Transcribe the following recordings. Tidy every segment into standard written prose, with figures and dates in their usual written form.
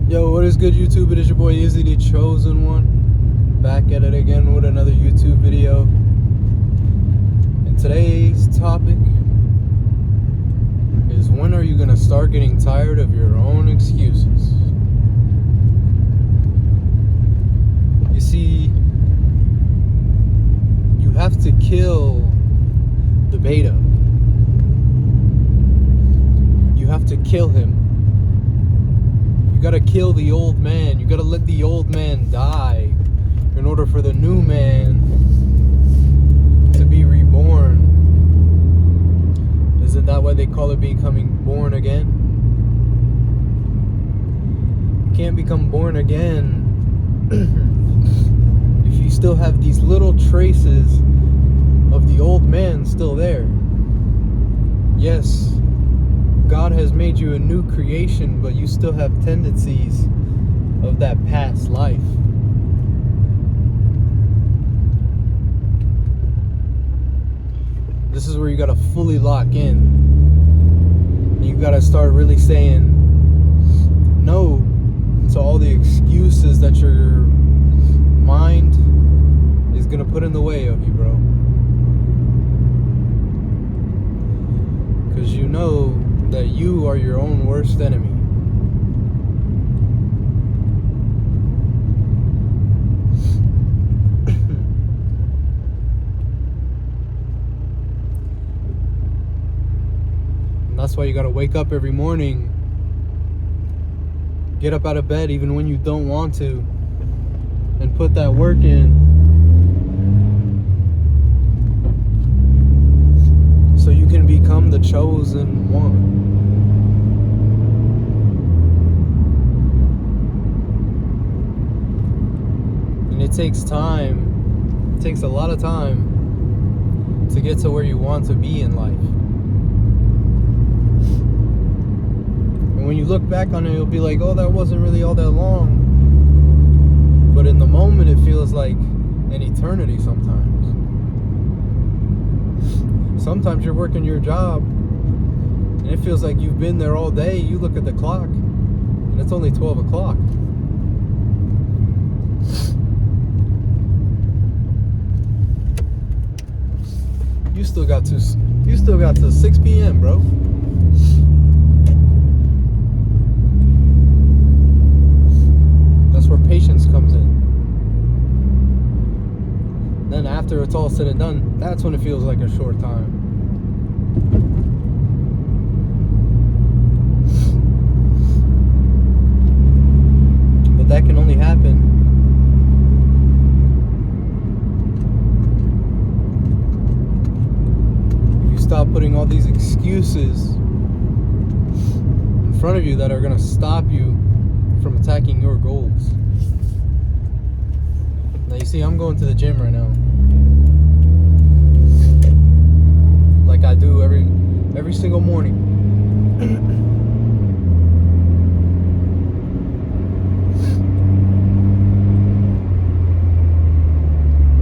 Yo, what is good, YouTube? It is your boy Izzy, the Chosen One, back at it again with another YouTube video. And today's topic is, when are you gonna start getting tired of your own excuses? You see, you have to kill the beta. You have to kill him. You gotta kill the old man. You gotta let the old man die in order for the new man to be reborn. Isn't that why they call it becoming born again? You can't become born again if you still have these little traces of the old man still there. Yes, God has made you a new creation, but you still have tendencies of that past life. This is where you gotta fully lock in. You gotta start really saying no to all the excuses that your mind is gonna put in the way of you, bro. Because you know that you are your own worst enemy. And that's why you gotta wake up every morning, get up out of bed even when you don't want to, and put that work in, so you can become the chosen one. And it takes time. It takes a lot of time to get to where you want to be in life. And when you look back on it, you'll be like, oh, that wasn't really all that long. But in the moment, it feels like an eternity sometimes. Sometimes you're working your job and it feels like you've been there all day. You look at the clock and it's only 12 o'clock. You still got to 6 p.m., bro. That's where patience comes in. Then after it's all said and done, that's when it feels like a short time. But that can only happen if you stop putting all these excuses in front of you that are going to stop you from attacking your goals. Now you see, I'm going to the gym right now, like I do every single morning.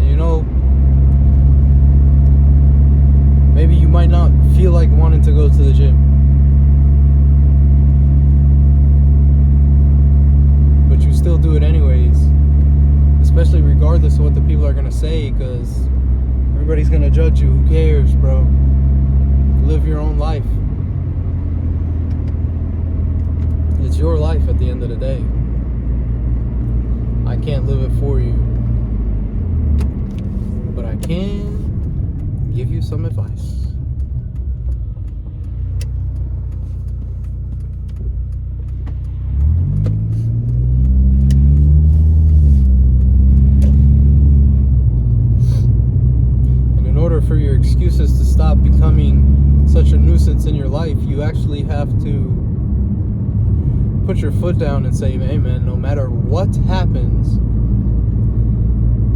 And you know, maybe you might not feel like wanting to go to the gym, but you still do it anyways. Especially regardless of what the people are going to say, because everybody's going to judge you. Who cares, bro? Live your own life. It's your life at the end of the day. I can't live it for you, but I can give you some advice. For your excuses to stop becoming such a nuisance in your life, you actually have to put your foot down and say, hey man, no matter what happens,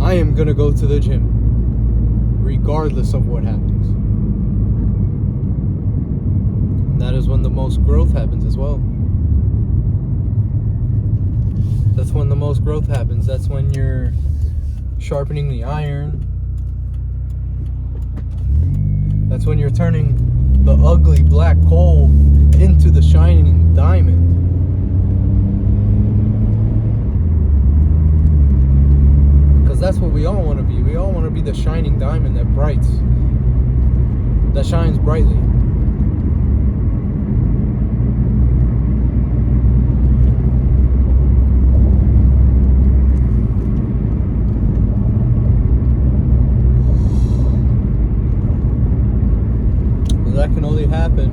I am gonna go to the gym regardless of what happens. And that is when the most growth happens as well. That's when the most growth happens. That's when you're sharpening the iron. That's when you're turning the ugly black coal into the shining diamond. we all want to be. We all want to be the shining diamond that shines brightly. But that can only happen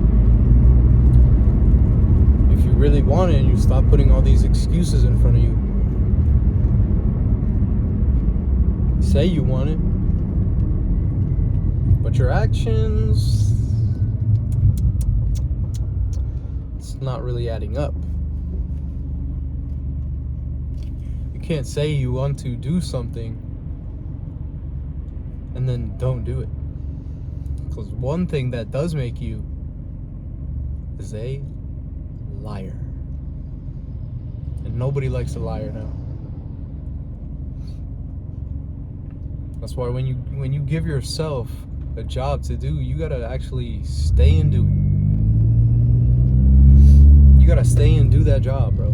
if you really want it and you stop putting all these excuses in front of you. Say you want it, but your actions, it's not really adding up. You can't say you want to do something and then don't do it. Because one thing that does make you is a liar. And nobody likes a liar now. That's why when you give yourself a job to do, you gotta actually stay and do it. You gotta stay and do that job, bro.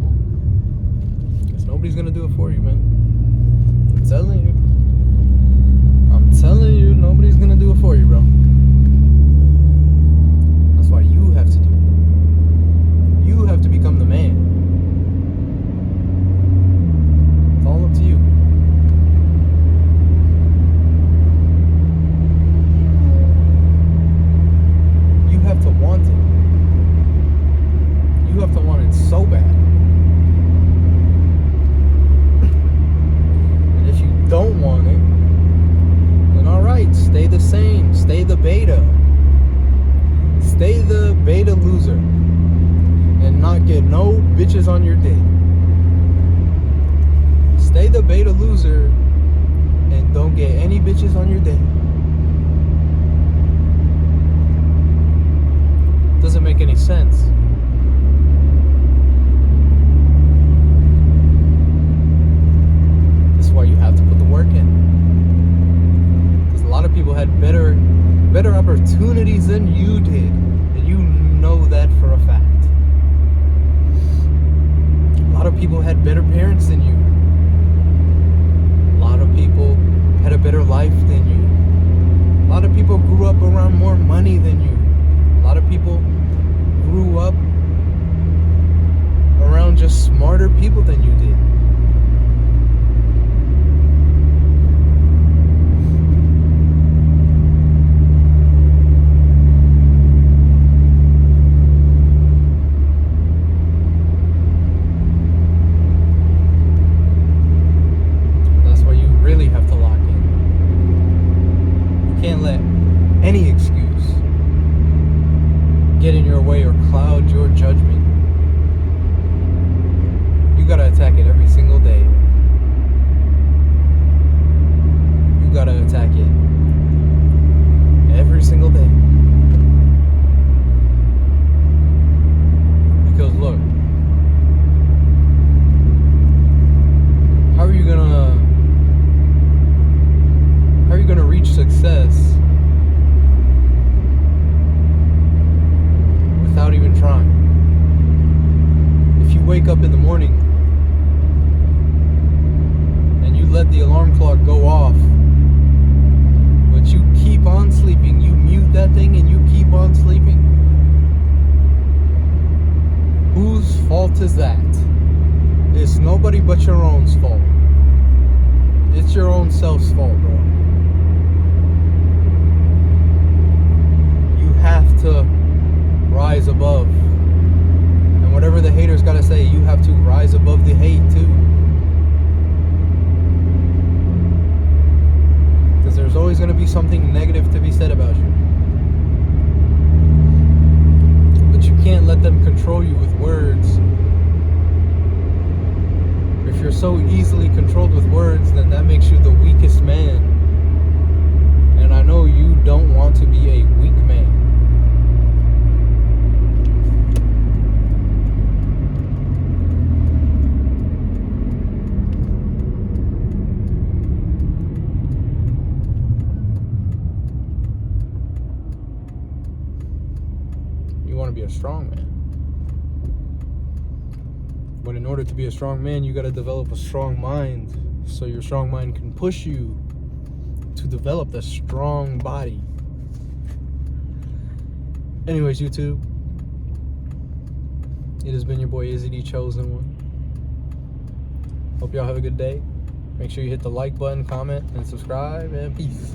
Because nobody's gonna do it for you, man. I'm telling you, nobody's gonna do it for you, bro. That's why you have to do it. You have to become the man. It's all up to you. You have to want it. You have to want it so bad. And if you don't want it, then alright, stay the same. Stay the beta. Stay the beta loser. And not get no bitches on your dick. Stay the beta loser and don't get any bitches on your dick. Doesn't make any sense. That's why you have to put the work in. Because a lot of people had better opportunities than you did, and you know that for a fact. A lot of people had better parents than you. A lot of people had a better life than you. A lot of people grew up around more money than you. A lot of people grew up around just smarter people than you did. That's why you really have to lock in. You can't let any excuse get in your way or cloud your judgment. You gotta attack it every single day. You gotta attack it every single day. Because look, how are you gonna reach success without even trying? If you wake up in the morning and you let the alarm clock go off, but you keep on sleeping, you mute that thing and you keep on sleeping, whose fault is that? It's nobody but your own fault. It's your own self's fault, bro. You have to rise above. And whatever the haters gotta say, you have to rise above the hate too. Because there's always gonna be something negative to be said about you. But you can't let them control you with words. If you're so easily controlled with words, then that makes you the weakest man. And I know you don't want to be a weak man. You want to be a strong man. But in order to be a strong man, you got to develop a strong mind. so your strong mind can push you to develop the strong body. Anyways, YouTube, it has been your boy Izzy, the Chosen One. Hope y'all have a good day. Make sure you hit the like button, comment, and subscribe, and peace.